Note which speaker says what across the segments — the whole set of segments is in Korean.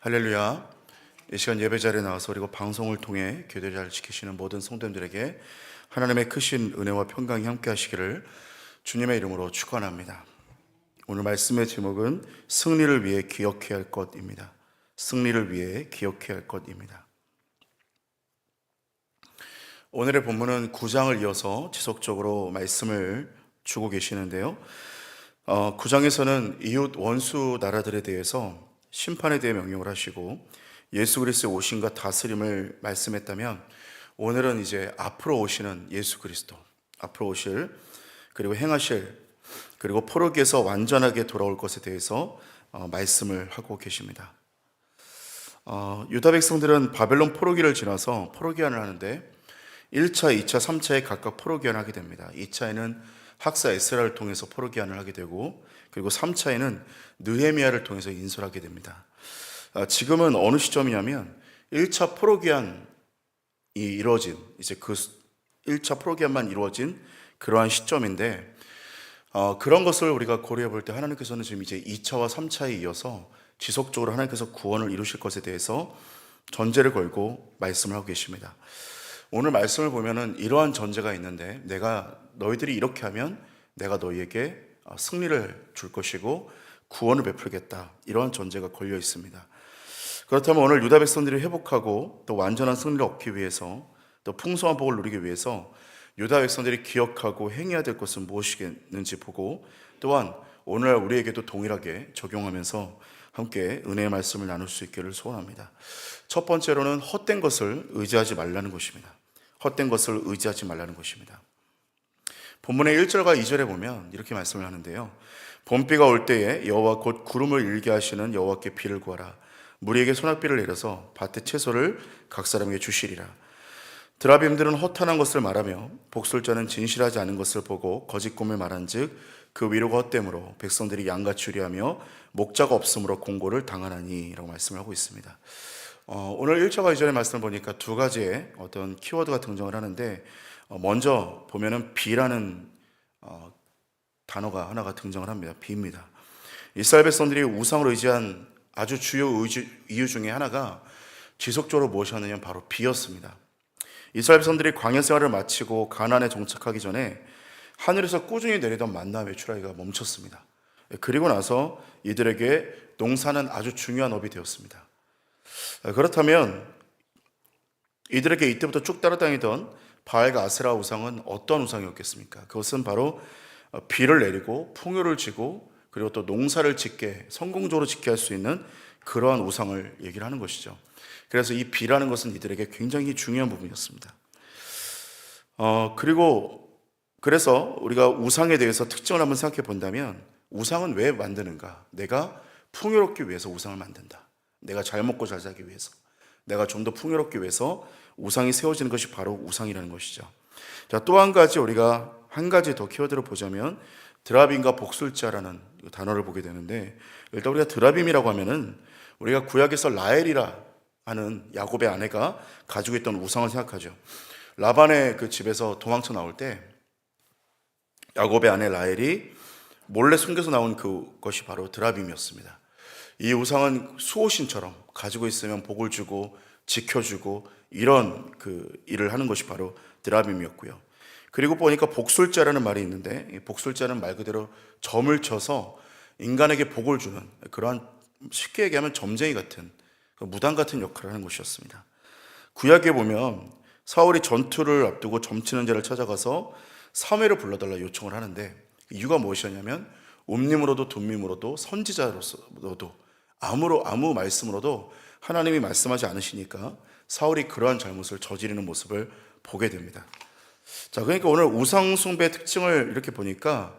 Speaker 1: 할렐루야. 이 시간 예배 자리에 나와서 그리고 방송을 통해 교회를 잘 지키시는 모든 성도님들에게 하나님의 크신 은혜와 평강이 함께 하시기를 주님의 이름으로 축원합니다. 오늘 말씀의 제목은 승리를 위해 기억해야 할 것입니다. 승리를 위해 기억해야 할 것입니다. 오늘의 본문은 9장을 이어서 지속적으로 말씀을 주고 계시는데요. 9장에서는 이웃 원수 나라들에 대해서 심판에 대해 명령을 하시고 예수 그리스도의 오심과 다스림을 말씀했다면, 오늘은 이제 앞으로 오시는 예수 그리스도, 앞으로 오실 그리고 행하실 그리고 포로기에서 완전하게 돌아올 것에 대해서 말씀을 하고 계십니다. 유다 백성들은 바벨론 포로기를 지나서 포로기환을 하는데 1차, 2차, 3차에 각각 포로기환을 하게 됩니다. 2차에는 학사 에스라를 통해서 포로기환을 하게 되고, 그리고 3차에는 느헤미야를 통해서 인솔하게 됩니다. 지금은 어느 시점이냐면 1차 포로기환이 이루어진, 이제 그 1차 포로기환만 이루어진 그러한 시점인데, 그런 것을 우리가 고려해 볼 때 하나님께서는 지금 이제 2차와 3차에 이어서 지속적으로 하나님께서 구원을 이루실 것에 대해서 전제를 걸고 말씀을 하고 계십니다. 오늘 말씀을 보면은 이러한 전제가 있는데, 내가 너희들이 이렇게 하면 내가 너희에게 승리를 줄 것이고 구원을 베풀겠다, 이러한 전제가 걸려 있습니다. 그렇다면 오늘 유다 백성들이 회복하고 또 완전한 승리를 얻기 위해서, 또 풍성한 복을 누리기 위해서 유다 백성들이 기억하고 행해야 될 것은 무엇이겠는지 보고, 또한 오늘날 우리에게도 동일하게 적용하면서 함께 은혜의 말씀을 나눌 수 있기를 소원합니다. 첫 번째로는 헛된 것을 의지하지 말라는 것입니다. 헛된 것을 의지하지 말라는 것입니다. 본문의 1절과 2절에 보면 이렇게 말씀을 하는데요. 봄비가 올 때에 여호와 곧 구름을 일게 하시는 여호와께 비를 구하라. 무리에게 소낙비를 내려서 밭의 채소를 각 사람에게 주시리라. 드라빔들은 허탄한 것을 말하며 복술자는 진실하지 않은 것을 보고 거짓 꿈을 말한즉 그 위로가 헛됨으로 백성들이 양같이 우려하며 목자가 없으므로 공고를 당하나니, 라고 말씀을 하고 있습니다. 오늘 1절과 2절의 말씀을 보니까 두 가지의 어떤 키워드가 등장을 하는데, 먼저 보면은 비라는 단어가 하나가 등장을 합니다. 비입니다. 이스라엘 백성들이 우상을 의지한 아주 주요 이유 중에 하나가 지속적으로 무엇이었느냐면 바로 비였습니다. 이스라엘 백성들이 광야 생활을 마치고 가나안에 정착하기 전에 하늘에서 꾸준히 내리던 만나 메추라기가 멈췄습니다. 그리고 나서 이들에게 농사는 아주 중요한 업이 되었습니다. 그렇다면 이들에게 이때부터 쭉 따라다니던 바알과 아세라 우상은 어떤 우상이었겠습니까? 그것은 바로 비를 내리고 풍요를 지고 그리고 또 농사를 짓게, 성공적으로 짓게 할 수 있는 그러한 우상을 얘기를 하는 것이죠. 그래서 이 비라는 것은 이들에게 굉장히 중요한 부분이었습니다. 그래서 우리가 우상에 대해서 특징을 한번 생각해 본다면, 우상은 왜 만드는가? 내가 풍요롭기 위해서 우상을 만든다. 내가 잘 먹고 잘 살기 위해서, 내가 좀 더 풍요롭기 위해서 우상이 세워지는 것이 바로 우상이라는 것이죠. 자, 또 한 가지, 우리가 한 가지 더 키워드를 보자면 드라빔과 복술자라는 단어를 보게 되는데, 일단 우리가 드라빔이라고 하면은 우리가 구약에서 라헬이라 하는 야곱의 아내가 가지고 있던 우상을 생각하죠. 라반의 그 집에서 도망쳐 나올 때 야곱의 아내 라헬이 몰래 숨겨서 나온 그것이 바로 드라빔이었습니다. 이 우상은 수호신처럼 가지고 있으면 복을 주고 지켜주고 이런 그 일을 하는 것이 바로 드라빔이었고요. 그리고 보니까 복술자라는 말이 있는데, 이 복술자는 말 그대로 점을 쳐서 인간에게 복을 주는 그러한, 쉽게 얘기하면 점쟁이 같은, 무당 같은 역할을 하는 것이었습니다. 구약에 보면 사울이 전투를 앞두고 점치는 자를 찾아가서 사무엘을 불러달라 요청을 하는데, 이유가 무엇이었냐면 옴님으로도 둠밈으로도 선지자로서도 아무 말씀으로도 하나님이 말씀하지 않으시니까 사울이 그러한 잘못을 저지르는 모습을 보게 됩니다. 자, 그러니까 오늘 우상 숭배의 특징을 이렇게 보니까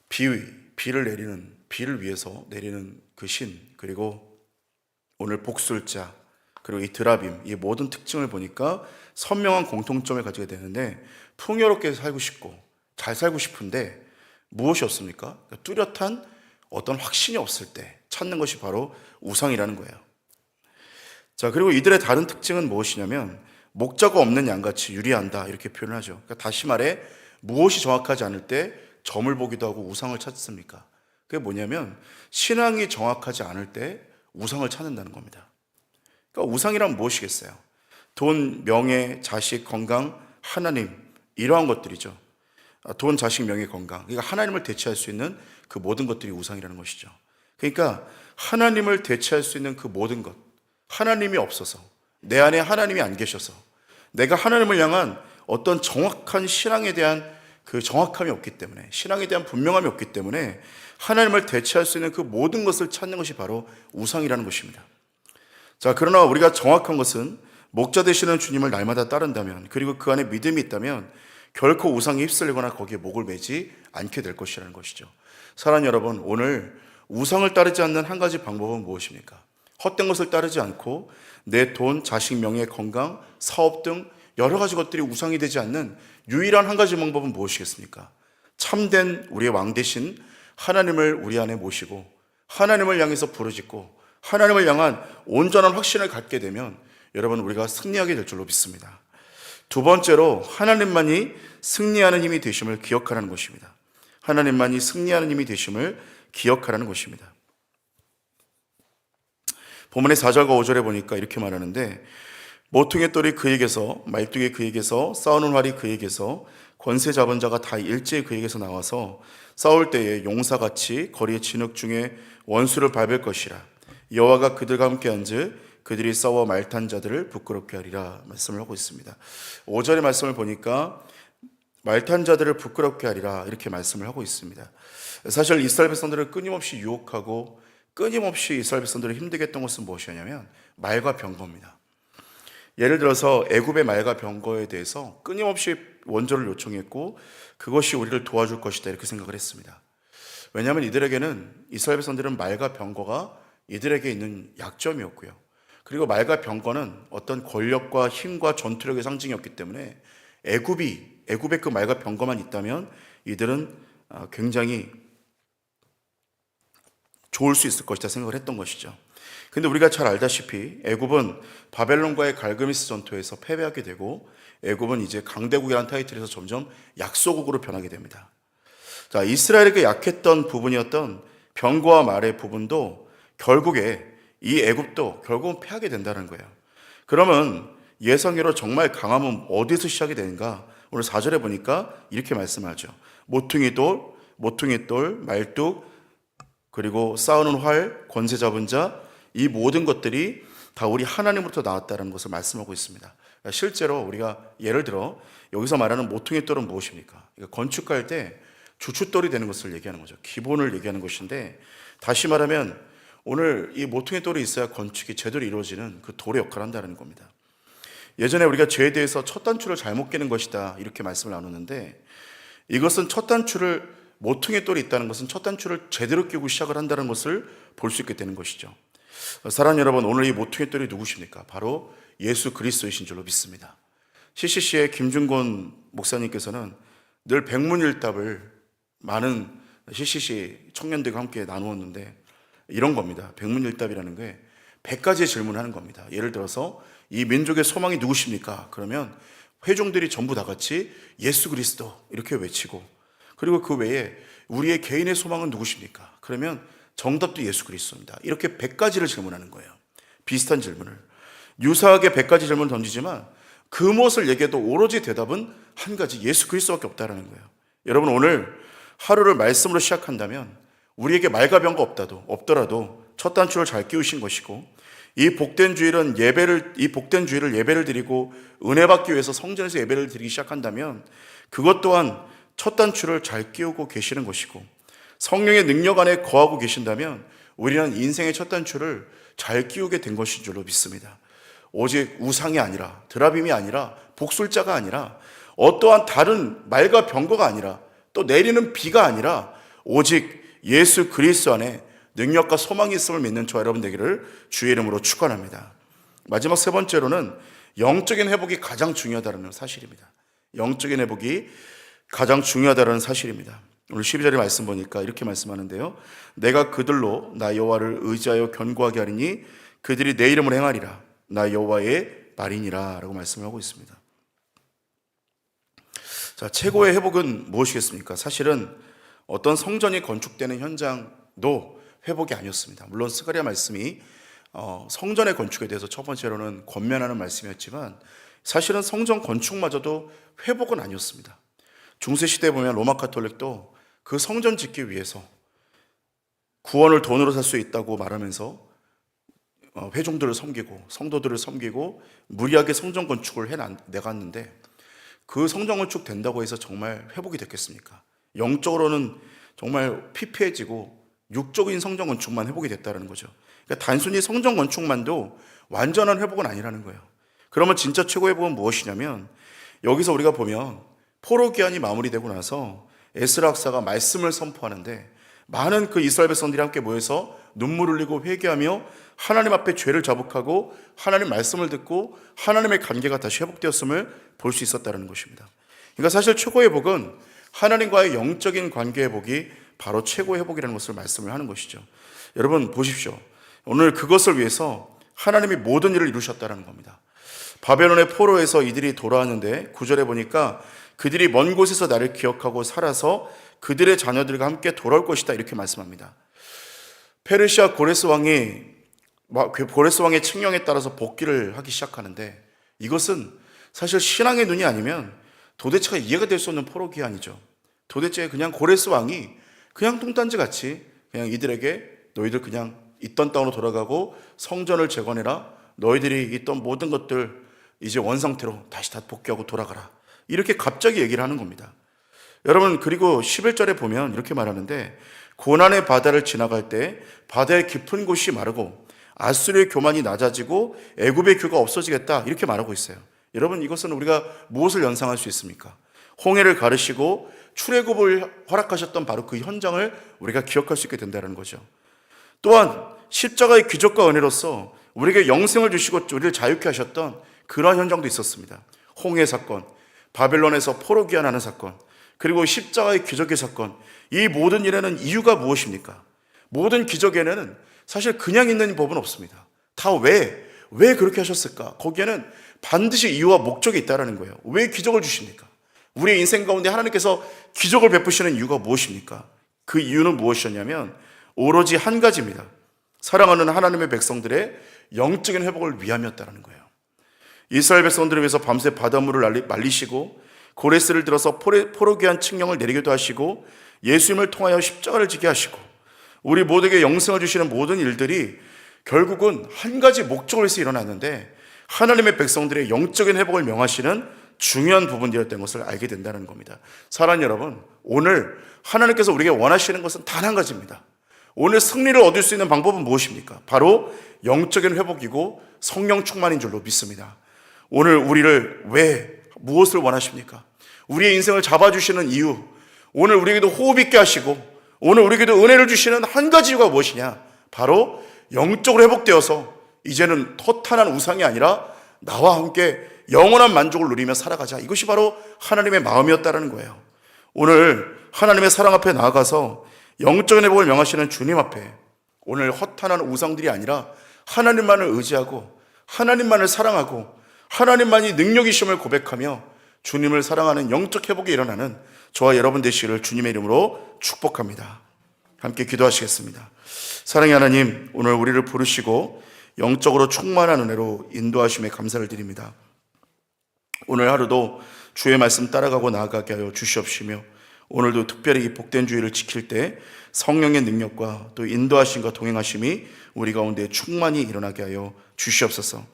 Speaker 1: 비를 위해서 내리는 그 신, 그리고 오늘 복술자, 그리고 이 드라빔, 이 모든 특징을 보니까 선명한 공통점을 가지게 되는데, 풍요롭게 살고 싶고 잘 살고 싶은데 무엇이 없습니까? 뚜렷한 어떤 확신이 없을 때 찾는 것이 바로 우상이라는 거예요. 자, 그리고 이들의 다른 특징은 무엇이냐면 목자가 없는 양같이 유리한다, 이렇게 표현하죠. 그러니까 다시 말해, 무엇이 정확하지 않을 때 점을 보기도 하고 우상을 찾습니까? 그게 뭐냐면 신앙이 정확하지 않을 때 우상을 찾는다는 겁니다. 그러니까 우상이란 무엇이겠어요? 돈, 명예, 자식, 건강, 하나님, 이러한 것들이죠. 돈, 자식, 명예, 건강. 그러니까 하나님을 대체할 수 있는 그 모든 것들이 우상이라는 것이죠. 그러니까 하나님을 대체할 수 있는 그 모든 것, 하나님이 없어서, 내 안에 하나님이 안 계셔서, 내가 하나님을 향한 어떤 정확한 신앙에 대한 그 정확함이 없기 때문에, 신앙에 대한 분명함이 없기 때문에 하나님을 대체할 수 있는 그 모든 것을 찾는 것이 바로 우상이라는 것입니다. 자, 그러나 우리가 정확한 것은 목자 되시는 주님을 날마다 따른다면, 그리고 그 안에 믿음이 있다면 결코 우상에 휩쓸리거나 거기에 목을 매지 않게 될 것이라는 것이죠. 사랑하는 여러분, 오늘 우상을 따르지 않는 한 가지 방법은 무엇입니까? 헛된 것을 따르지 않고 내 돈, 자식, 명예, 건강, 사업 등 여러 가지 것들이 우상이 되지 않는 유일한 한 가지 방법은 무엇이겠습니까? 참된 우리의 왕 대신 하나님을 우리 안에 모시고 하나님을 향해서 부르짖고 하나님을 향한 온전한 확신을 갖게 되면 여러분, 우리가 승리하게 될 줄로 믿습니다. 두 번째로, 하나님만이 승리하는 힘이 되심을 기억하라는 것입니다. 하나님만이 승리하는 힘이 되심을 기억하라는 것입니다. 본문의 4절과 5절에 보니까 이렇게 말하는데, 모퉁이 돌이 그에게서, 말뚝이 그에게서, 싸우는 활이 그에게서, 권세 잡은 자가 다 일제히 그에게서 나와서 싸울 때에 용사같이 거리의 진흙 중에 원수를 밟을 것이라. 여호와가 그들과 함께 한즉 그들이 싸워 말탄 자들을 부끄럽게 하리라 말씀을 하고 있습니다. 5절의 말씀을 보니까 말탄 자들을 부끄럽게 하리라 이렇게 말씀을 하고 있습니다. 사실 이스라엘 백성들을 끊임없이 유혹하고 끊임없이 이스라엘 백성들을 힘들게 했던 것은 무엇이냐면 말과 병거입니다. 예를 들어서 애굽의 말과 병거에 대해서 끊임없이 원조를 요청했고 그것이 우리를 도와줄 것이다 이렇게 생각을 했습니다. 왜냐하면 이들에게는, 이스라엘 백성들은 말과 병거가 이들에게 있는 약점이었고요. 그리고 말과 병거는 어떤 권력과 힘과 전투력의 상징이었기 때문에 애굽의 그 말과 병거만 있다면 이들은 굉장히 좋을 수 있을 것이다 생각을 했던 것이죠. 근데 우리가 잘 알다시피 애굽은 바벨론과의 갈그미스 전투에서 패배하게 되고 애굽은 이제 강대국이라는 타이틀에서 점점 약소국으로 변하게 됩니다. 자, 이스라엘에게 약했던 부분이었던 병거와 말의 부분도 결국에 이 애굽도 결국은 패하게 된다는 거예요. 그러면 예상외로 정말 강함은 어디서 시작이 되는가? 오늘 4절에 보니까 이렇게 말씀하죠. 모퉁이 돌, 말뚝, 그리고 싸우는 활, 권세 잡은 자, 이 모든 것들이 다 우리 하나님으로부터 나왔다는 것을 말씀하고 있습니다. 실제로 우리가 예를 들어 여기서 말하는 모퉁이 돌은 무엇입니까? 건축할 때 주춧돌이 되는 것을 얘기하는 거죠. 기본을 얘기하는 것인데, 다시 말하면 오늘 이 모퉁이 돌이 있어야 건축이 제대로 이루어지는 그 돌의 역할을 한다는 겁니다. 예전에 우리가 죄에 대해서 첫 단추를 잘못 끼는 것이다 이렇게 말씀을 나누는데, 이것은 첫 단추를, 모퉁이 돌이 있다는 것은 첫 단추를 제대로 끼고 시작을 한다는 것을 볼 수 있게 되는 것이죠. 사랑하는 여러분, 오늘 이 모퉁이 돌이 누구십니까? 바로 예수 그리스도이신 줄로 믿습니다. CCC의 김준곤 목사님께서는 늘 백문일답을 많은 CCC 청년들과 함께 나누었는데 이런 겁니다. 백문일답이라는 게 100가지의 질문을 하는 겁니다. 예를 들어서 이 민족의 소망이 누구십니까? 그러면 회중들이 전부 다 같이 예수 그리스도 이렇게 외치고, 그리고 그 외에 우리의 개인의 소망은 누구십니까? 그러면 정답도 예수 그리스도입니다. 이렇게 100가지를 질문하는 거예요. 비슷한 질문을. 유사하게 100가지 질문을 던지지만 그 무엇을 얘기해도 오로지 대답은 한 가지, 예수 그리스도밖에 없다라는 거예요. 여러분, 오늘 하루를 말씀으로 시작한다면 우리에게 말과 병거 없더라도 첫 단추를 잘 끼우신 것이고, 이 복된 주일은 예배를 드리고 은혜 받기 위해서 성전에서 예배를 드리기 시작한다면 그것 또한 첫 단추를 잘 끼우고 계시는 것이고, 성령의 능력 안에 거하고 계신다면 우리는 인생의 첫 단추를 잘 끼우게 된 것인 줄로 믿습니다. 오직 우상이 아니라, 드라빔이 아니라, 복술자가 아니라, 어떠한 다른 말과 병거가 아니라, 또 내리는 비가 아니라 오직 예수 그리스도 안에 능력과 소망이 있음을 믿는 저와 여러분 되기를 주의 이름으로 축원합니다. 마지막 세 번째로는 영적인 회복이 가장 중요하다는 사실입니다. 영적인 회복이 가장 중요하다는 사실입니다. 오늘 12절의 말씀 보니까 이렇게 말씀하는데요. 내가 그들로 나 여호와를 의지하여 견고하게 하리니 그들이 내 이름을 행하리라. 나 여호와의 말이니라 라고 말씀을 하고 있습니다. 자, 최고의 회복은 무엇이겠습니까? 사실은 어떤 성전이 건축되는 현장도 회복이 아니었습니다. 물론 스가랴 말씀이 성전의 건축에 대해서 첫 번째로는 권면하는 말씀이었지만 사실은 성전 건축마저도 회복은 아니었습니다. 중세시대에 보면 로마 카톨릭도 그 성전 짓기 위해서 구원을 돈으로 살 수 있다고 말하면서 회종들을 섬기고 성도들을 섬기고 무리하게 성전 건축을 해내갔는데 그 성전 건축 된다고 해서 정말 회복이 됐겠습니까? 영적으로는 정말 피폐해지고 육적인 성전 건축만 회복이 됐다는 거죠. 그러니까 단순히 성전 건축만도 완전한 회복은 아니라는 거예요. 그러면 진짜 최고의 회복은 무엇이냐면 여기서 우리가 보면 포로 기한이 마무리되고 나서 에스라 학사가 말씀을 선포하는데 많은 그 이스라엘 백성들이 함께 모여서 눈물 흘리고 회개하며 하나님 앞에 죄를 자복하고 하나님 말씀을 듣고 하나님의 관계가 다시 회복되었음을 볼 수 있었다는 것입니다. 그러니까 사실 최고의 회복은 하나님과의 영적인 관계 회복이 바로 최고의 회복이라는 것을 말씀을 하는 것이죠. 여러분 보십시오. 오늘 그것을 위해서 하나님이 모든 일을 이루셨다는 겁니다. 바벨론의 포로에서 이들이 돌아왔는데 9절에 보니까 그들이 먼 곳에서 나를 기억하고 살아서 그들의 자녀들과 함께 돌아올 것이다 이렇게 말씀합니다. 페르시아 고레스 왕의 칙령에 따라서 복귀를 하기 시작하는데 이것은 사실 신앙의 눈이 아니면 도대체가 이해가 될 수 없는 포로 기한이죠. 도대체 그냥 고레스 왕이 그냥 뚱딴지 같이 그냥 이들에게 너희들 그냥 있던 땅으로 돌아가고 성전을 재건해라. 너희들이 있던 모든 것들 이제 원상태로 다시 다 복귀하고 돌아가라. 이렇게 갑자기 얘기를 하는 겁니다. 여러분 그리고 11절에 보면 이렇게 말하는데 고난의 바다를 지나갈 때 바다의 깊은 곳이 마르고 아수르의 교만이 낮아지고 애굽의 규가 없어지겠다 이렇게 말하고 있어요. 여러분 이것은 우리가 무엇을 연상할 수 있습니까? 홍해를 가르시고 출애굽을 허락하셨던 바로 그 현장을 우리가 기억할 수 있게 된다는 거죠. 또한 십자가의 기적과 은혜로서 우리에게 영생을 주시고 우리를 자유케 하셨던 그러한 현장도 있었습니다. 홍해 사건, 바벨론에서 포로 귀환하는 사건, 그리고 십자가의 기적의 사건, 이 모든 일에는 이유가 무엇입니까? 모든 기적에는 사실 그냥 있는 법은 없습니다. 다 왜 그렇게 하셨을까? 거기에는 반드시 이유와 목적이 있다는 거예요. 왜 기적을 주십니까? 우리의 인생 가운데 하나님께서 기적을 베푸시는 이유가 무엇입니까? 그 이유는 무엇이었냐면 오로지 한 가지입니다. 사랑하는 하나님의 백성들의 영적인 회복을 위함이었다는 거예요. 이스라엘 백성들을 위해서 밤새 바닷물을 말리시고 고레스를 들어서 포로 귀한 칙령을 내리기도 하시고 예수님을 통하여 십자가를 지게 하시고 우리 모두에게 영생을 주시는 모든 일들이 결국은 한 가지 목적을 위해서 일어났는데 하나님의 백성들의 영적인 회복을 명하시는 중요한 부분이었던 것을 알게 된다는 겁니다. 사랑하는 여러분, 오늘 하나님께서 우리에게 원하시는 것은 단 한 가지입니다. 오늘 승리를 얻을 수 있는 방법은 무엇입니까? 바로 영적인 회복이고 성령 충만인 줄로 믿습니다. 오늘 우리를 무엇을 원하십니까? 우리의 인생을 잡아주시는 이유, 오늘 우리에게도 호흡 있게 하시고 오늘 우리에게도 은혜를 주시는 한 가지 이유가 무엇이냐? 바로 영적으로 회복되어서 이제는 허탄한 우상이 아니라 나와 함께 영원한 만족을 누리며 살아가자. 이것이 바로 하나님의 마음이었다는 거예요. 오늘 하나님의 사랑 앞에 나아가서 영적인 회복을 명하시는 주님 앞에 오늘 허탄한 우상들이 아니라 하나님만을 의지하고 하나님만을 사랑하고 하나님만이 능력이심을 고백하며 주님을 사랑하는 영적 회복이 일어나는 저와 여러분 되시기를 주님의 이름으로 축복합니다. 함께 기도하시겠습니다. 사랑의 하나님, 오늘 우리를 부르시고 영적으로 충만한 은혜로 인도하심에 감사를 드립니다. 오늘 하루도 주의 말씀 따라가고 나아가게 하여 주시옵시며 오늘도 특별히 이 복된 주일을 지킬 때 성령의 능력과 또 인도하심과 동행하심이 우리 가운데 충만히 일어나게 하여 주시옵소서.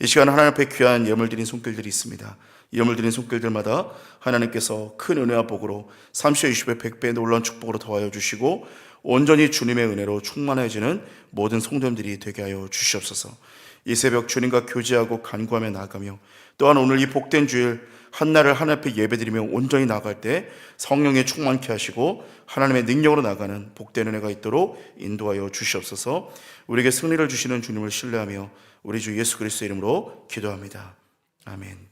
Speaker 1: 이 시간 하나님 앞에 귀한 예물 드린 손길들이 있습니다. 예물 드린 손길들마다 하나님께서 큰 은혜와 복으로 30배, 20배, 100배의 놀라운 축복으로 더하여 주시고 온전히 주님의 은혜로 충만해지는 모든 성도님들이 되게 하여 주시옵소서. 이 새벽 주님과 교제하고 간구하며 나아가며 또한 오늘 이 복된 주일 한날을 하나님 앞에 예배드리며 온전히 나아갈 때 성령에 충만케 하시고 하나님의 능력으로 나가는 복된 은혜가 있도록 인도하여 주시옵소서. 우리에게 승리를 주시는 주님을 신뢰하며 우리 주 예수 그리스도의 이름으로 기도합니다. 아멘.